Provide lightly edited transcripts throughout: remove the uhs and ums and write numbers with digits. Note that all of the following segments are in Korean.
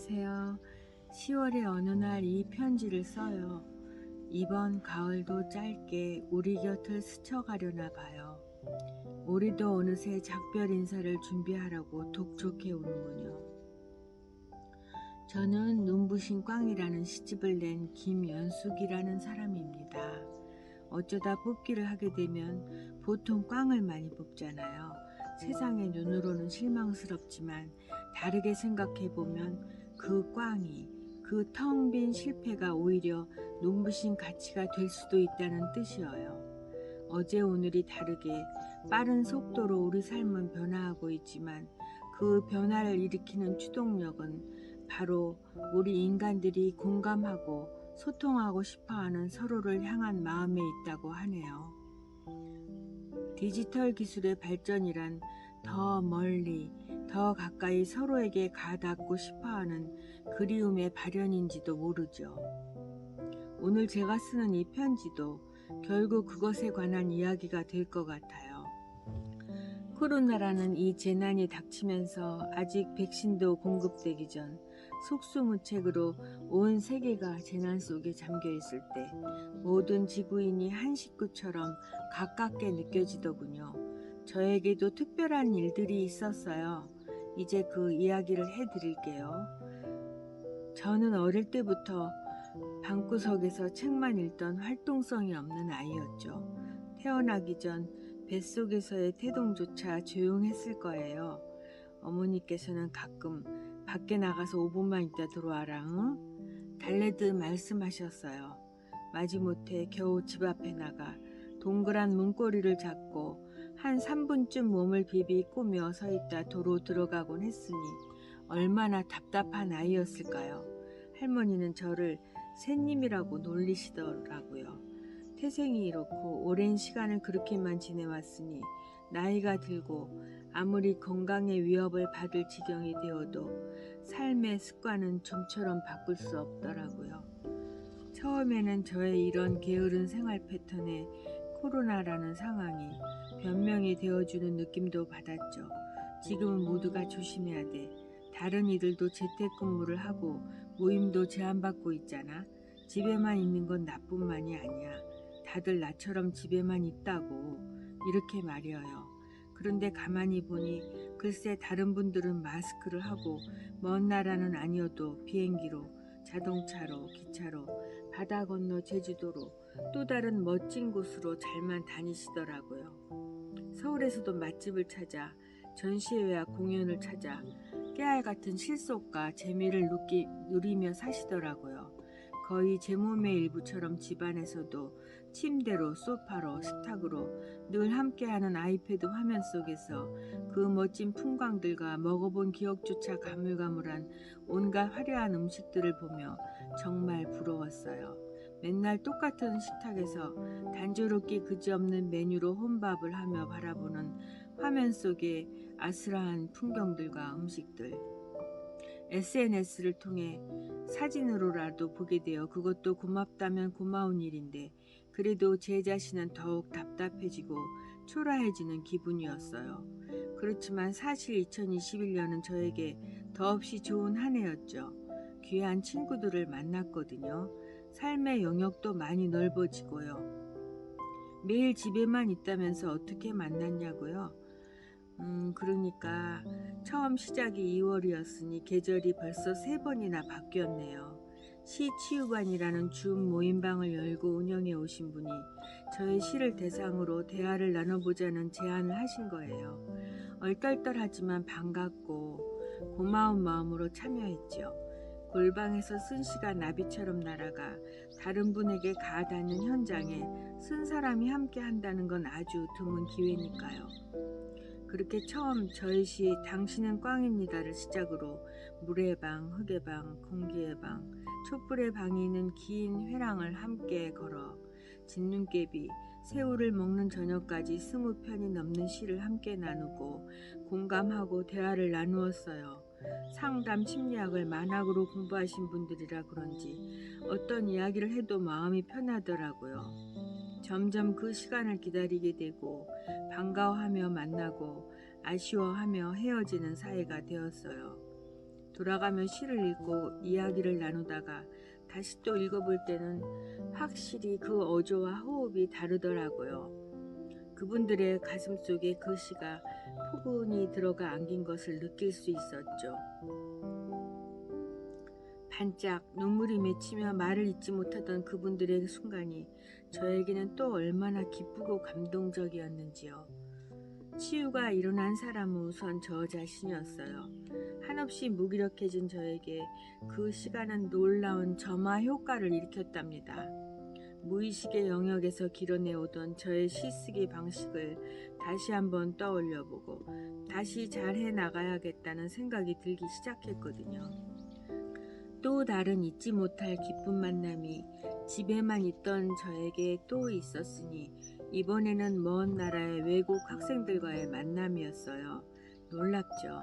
안녕하세요. 10월의 어느 날 이 편지를 써요. 이번 가을도 짧게 우리 곁을 스쳐가려나 봐요. 우리도 어느새 작별 인사를 준비하라고 독촉해 오는군요. 저는 눈부신 꽝이라는 시집을 낸 김연숙이라는 사람입니다. 어쩌다 뽑기를 하게 되면 보통 꽝을 많이 뽑잖아요. 세상의 눈으로는 실망스럽지만 다르게 생각해보면 그 꽝이, 그 텅 빈 실패가 오히려 눈부신 가치가 될 수도 있다는 뜻이에요. 어제 오늘이 다르게 빠른 속도로 우리 삶은 변화하고 있지만 그 변화를 일으키는 추동력은 바로 우리 인간들이 공감하고 소통하고 싶어하는 서로를 향한 마음에 있다고 하네요. 디지털 기술의 발전이란 더 멀리, 더 가까이 서로에게 가닿고 싶어하는 그리움의 발현인지도 모르죠. 오늘 제가 쓰는 이 편지도 결국 그것에 관한 이야기가 될 것 같아요. 코로나라는 이 재난이 닥치면서 아직 백신도 공급되기 전 속수무책으로 온 세계가 재난 속에 잠겨 있을 때 모든 지구인이 한 식구처럼 가깝게 느껴지더군요. 저에게도 특별한 일들이 있었어요. 이제 그 이야기를 해드릴게요. 저는 어릴 때부터 방구석에서 책만 읽던 활동성이 없는 아이였죠. 태어나기 전 뱃속에서의 태동조차 조용했을 거예요. 어머니께서는 가끔 밖에 나가서 5분만 있다 들어와라, 응? 달래듯 말씀하셨어요. 마지못해 겨우 집 앞에 나가 동그란 문고리를 잡고 한 3분쯤 몸을 비비 꾸며 서 있다 도로 들어가곤 했으니 얼마나 답답한 아이였을까요. 할머니는 저를 새님이라고 놀리시더라고요. 태생이 이렇고 오랜 시간을 그렇게만 지내왔으니 나이가 들고 아무리 건강의 위협을 받을 지경이 되어도 삶의 습관은 좀처럼 바꿀 수 없더라고요. 처음에는 저의 이런 게으른 생활 패턴에 코로나라는 상황이 변명이 되어주는 느낌도 받았죠. 지금은 모두가 조심해야 돼. 다른 이들도 재택근무를 하고 모임도 제한받고 있잖아. 집에만 있는 건 나뿐만이 아니야. 다들 나처럼 집에만 있다고 이렇게 말이에요. 그런데 가만히 보니 글쎄 다른 분들은 마스크를 하고 먼 나라는 아니어도 비행기로, 자동차로, 기차로, 바다 건너 제주도로 또 다른 멋진 곳으로 잘만 다니시더라고요. 서울에서도 맛집을 찾아 전시회와 공연을 찾아 깨알 같은 실속과 재미를 누리며 사시더라고요. 거의 제 몸의 일부처럼 집안에서도 침대로, 소파로, 식탁으로 늘 함께하는 아이패드 화면 속에서 그 멋진 풍광들과 먹어본 기억조차 가물가물한 온갖 화려한 음식들을 보며 정말 부러웠어요. 맨날 똑같은 식탁에서 단조롭게 그지없는 메뉴로 혼밥을 하며 바라보는 화면 속의 아스라한 풍경들과 음식들. SNS를 통해 사진으로라도 보게 되어 그것도 고맙다면 고마운 일인데 그래도 제 자신은 더욱 답답해지고 초라해지는 기분이었어요. 그렇지만 사실 2021년은 저에게 더없이 좋은 한 해였죠. 귀한 친구들을 만났거든요. 삶의 영역도 많이 넓어지고요. 매일 집에만 있다면서 어떻게 만났냐고요? 그러니까 처음 시작이 2월이었으니 계절이 벌써 3번이나 바뀌었네요. 시치유관이라는 줌 모임방을 열고 운영해 오신 분이 저의 시를 대상으로 대화를 나눠보자는 제안을 하신 거예요. 얼떨떨하지만 반갑고 고마운 마음으로 참여했죠. 골방에서 쓴 시가 나비처럼 날아가 다른 분에게 가닿는 현장에 쓴 사람이 함께 한다는 건 아주 드문 기회니까요. 그렇게 처음 저의 시 당신은 꽝입니다를 시작으로 물의 방, 흙의 방, 공기의 방, 촛불의 방이 있는 긴 회랑을 함께 걸어 진눈깨비, 새우를 먹는 저녁까지 20편이 넘는 시를 함께 나누고 공감하고 대화를 나누었어요. 상담 심리학을 만학으로 공부하신 분들이라 그런지 어떤 이야기를 해도 마음이 편하더라고요. 점점 그 시간을 기다리게 되고 반가워하며 만나고 아쉬워하며 헤어지는 사이가 되었어요. 돌아가며 시를 읽고 이야기를 나누다가 다시 또 읽어볼 때는 확실히 그 어조와 호흡이 다르더라고요. 그분들의 가슴속에 그 시가 포근히 들어가 안긴 것을 느낄 수 있었죠. 반짝 눈물이 맺히며 말을 잇지 못하던 그분들의 순간이 저에게는 또 얼마나 기쁘고 감동적이었는지요. 치유가 일어난 사람은 우선 저 자신이었어요. 한없이 무기력해진 저에게 그 시간은 놀라운 점화 효과를 일으켰답니다. 무의식의 영역에서 길어내오던 저의 시쓰기 방식을 다시 한번 떠올려보고 다시 잘해 나가야겠다는 생각이 들기 시작했거든요. 또 다른 잊지 못할 기쁜 만남이 집에만 있던 저에게 또 있었으니 이번에는 먼 나라의 외국 학생들과의 만남이었어요. 놀랍죠.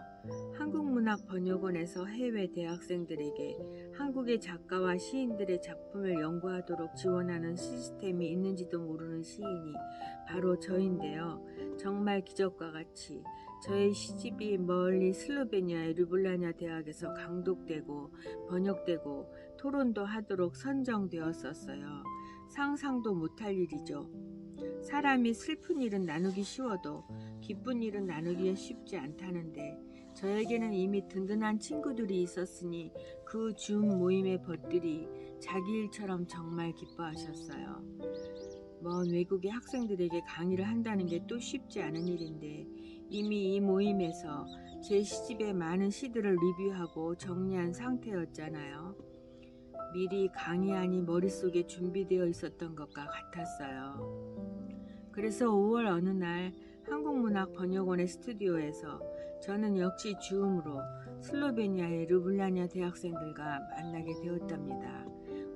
한국문학번역원에서 해외 대학생들에게 한국의 작가와 시인들의 작품을 연구하도록 지원하는 시스템이 있는지도 모르는 시인이 바로 저인데요. 정말 기적과 같이 저의 시집이 멀리 슬로베니아의 르블라냐 대학에서 강독되고 번역되고 토론도 하도록 선정되었었어요. 상상도 못할 일이죠. 사람이 슬픈 일은 나누기 쉬워도 기쁜 일은 나누기가 쉽지 않다는데 저에게는 이미 든든한 친구들이 있었으니 그 줌 모임의 벗들이 자기 일처럼 정말 기뻐하셨어요. 먼 외국의 학생들에게 강의를 한다는 게 또 쉽지 않은 일인데 이미 이 모임에서 제 시집의 많은 시들을 리뷰하고 정리한 상태였잖아요. 미리 강의안이 머릿속에 준비되어 있었던 것과 같았어요. 그래서 5월 어느 날 한국문학번역원의 스튜디오에서 저는 역시 줌으로 슬로베니아의 르블라냐 대학생들과 만나게 되었답니다.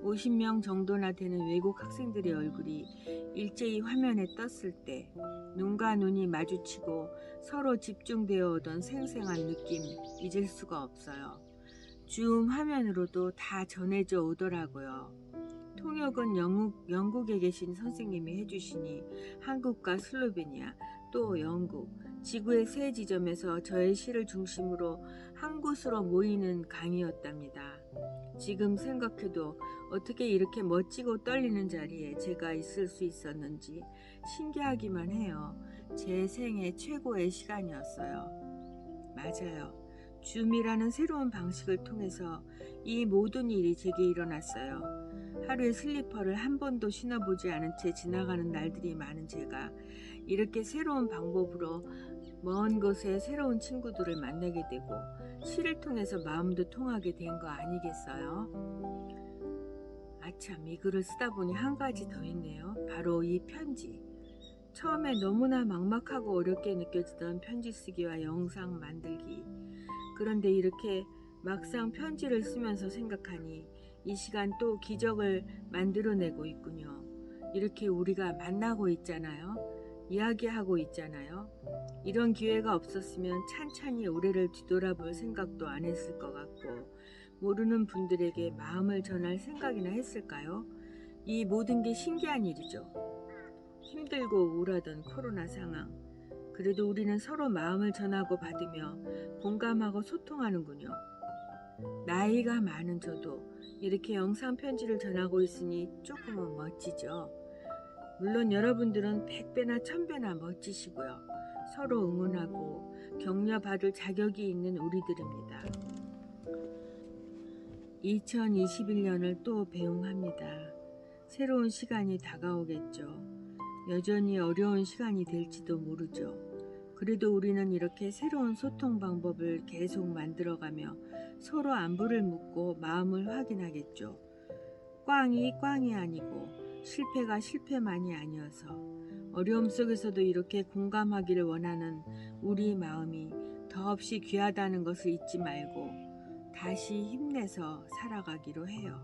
50명 정도나 되는 외국 학생들의 얼굴이 일제히 화면에 떴을 때 눈과 눈이 마주치고 서로 집중되어 오던 생생한 느낌 잊을 수가 없어요. 줌 화면으로도 다 전해져 오더라고요. 통역은 영국에 계신 선생님이 해주시니 한국과 슬로베니아 또 영국 지구의 세 지점에서 저의 시를 중심으로 한 곳으로 모이는 강의였답니다. 지금 생각해도 어떻게 이렇게 멋지고 떨리는 자리에 제가 있을 수 있었는지 신기하기만 해요. 제 생애 최고의 시간이었어요. 맞아요. 줌이라는 새로운 방식을 통해서 이 모든 일이 제게 일어났어요. 하루에 슬리퍼를 한 번도 신어보지 않은 채 지나가는 날들이 많은 제가 이렇게 새로운 방법으로 먼 곳에 새로운 친구들을 만나게 되고 시를 통해서 마음도 통하게 된 거 아니겠어요? 아참, 이 글을 쓰다 보니 한 가지 더 있네요. 바로 이 편지. 처음에 너무나 막막하고 어렵게 느껴지던 편지 쓰기와 영상 만들기. 그런데 이렇게 막상 편지를 쓰면서 생각하니 이 시간 또 기적을 만들어내고 있군요. 이렇게 우리가 만나고 있잖아요. 이야기하고 있잖아요. 이런 기회가 없었으면 찬찬히 올해를 뒤돌아볼 생각도 안 했을 것 같고 모르는 분들에게 마음을 전할 생각이나 했을까요? 이 모든 게 신기한 일이죠. 힘들고 우울하던 코로나 상황. 그래도 우리는 서로 마음을 전하고 받으며 공감하고 소통하는군요. 나이가 많은 저도 이렇게 영상 편지를 전하고 있으니 조금은 멋지죠. 물론 여러분들은 100배나 1000배나 멋지시고요. 서로 응원하고 격려받을 자격이 있는 우리들입니다. 2021년을 또 배웅합니다. 새로운 시간이 다가오겠죠. 여전히 어려운 시간이 될지도 모르죠. 그래도 우리는 이렇게 새로운 소통 방법을 계속 만들어가며 서로 안부를 묻고 마음을 확인하겠죠. 꽝이 꽝이 아니고 실패가 실패만이 아니어서 어려움 속에서도 이렇게 공감하기를 원하는 우리 마음이 더없이 귀하다는 것을 잊지 말고 다시 힘내서 살아가기로 해요.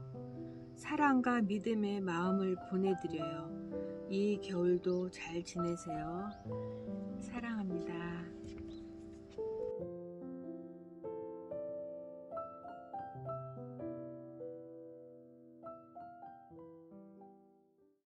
사랑과 믿음의 마음을 보내드려요. 이 겨울도 잘 지내세요. 사랑합니다.